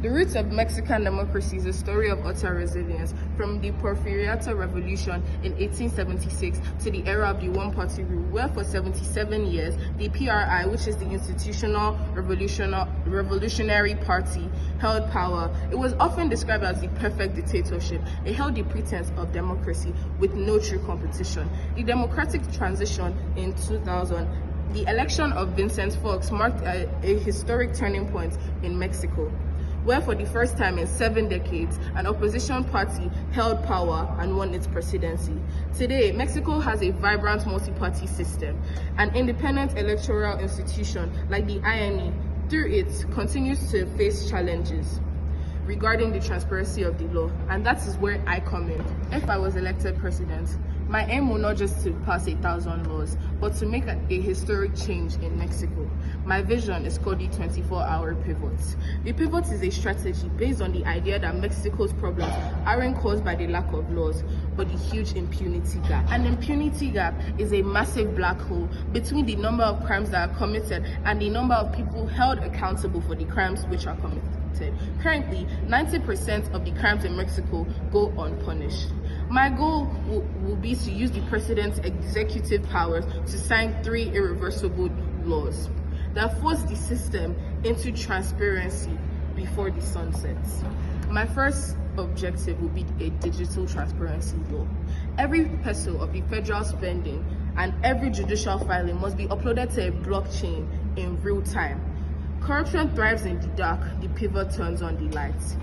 The roots of Mexican democracy is a story of utter resilience, from the Porfiriato Revolution in 1876 to the era of the one-party rule, where for 77 years, the PRI, which is the Institutional Revolutionary Party, held power. It was often described as the perfect dictatorship. It held the pretense of democracy with no true competition. The democratic transition in 2000, the election of Vincent Fox, marked a historic turning point in Mexico, where for the first time in 7 decades, an opposition party held power and won its presidency. Today, Mexico has a vibrant multi-party system. An independent electoral institution like the INE, through it, continues to face challenges regarding the transparency of the law, and that is where I come in. If I was elected president, my aim will not just to pass 1,000 laws, but to make a historic change in Mexico. My vision is called the 24-hour pivot. The pivot is a strategy based on the idea that Mexico's problems aren't caused by the lack of laws, but the huge impunity gap. An impunity gap is a massive black hole between the number of crimes that are committed and the number of people held accountable for the crimes which are committed. Currently, 90% of the crimes in Mexico go unpunished. My goal will be to use the president's executive powers to sign 3 irreversible laws that force the system into transparency before the sun sets. My first objective will be a digital transparency law. Every peso of the federal spending and every judicial filing must be uploaded to a blockchain in real time. Corruption thrives in the dark, the pivot turns on the lights.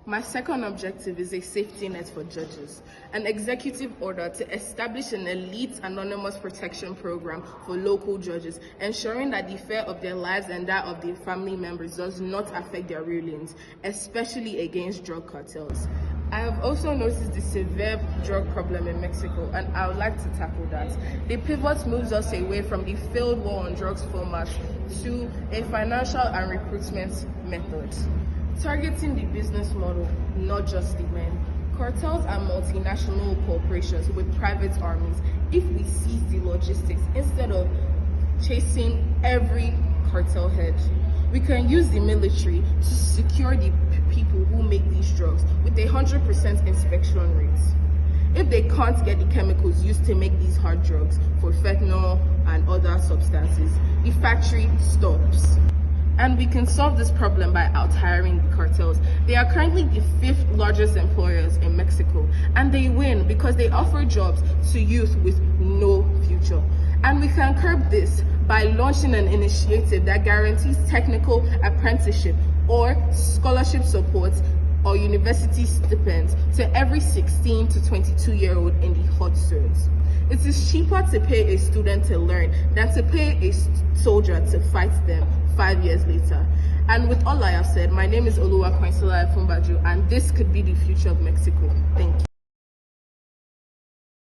My second objective is a safety net for judges, an executive order to establish an elite anonymous protection program for local judges, ensuring that the fate of their lives and that of their family members does not affect their rulings, especially against drug cartels. I have also noticed the severe drug problem in Mexico, and I would like to tackle that. The pivot moves us away from the failed war on drugs format to a financial and recruitment method, targeting the business model, not just the men. Cartels are multinational corporations with private armies. If we seize the logistics instead of chasing every cartel head, we can use the military to secure the people who make these drugs with 100% inspection rates. If they can't get the chemicals used to make these hard drugs for fentanyl and other substances, the factory stops. And we can solve this problem by out-hiring the cartels. They are currently the 5th largest employers in Mexico, and they win because they offer jobs to youth with no future. And we can curb this by launching an initiative that guarantees technical apprenticeship or scholarship support or university stipends to every 16 to 22-year-old in the hot zones. It is cheaper to pay a student to learn than to pay a soldier to fight them 5 years later. And with all I have said, my name is Oluwakwensila Efunbaju, and this could be the future of Mexico. Thank you.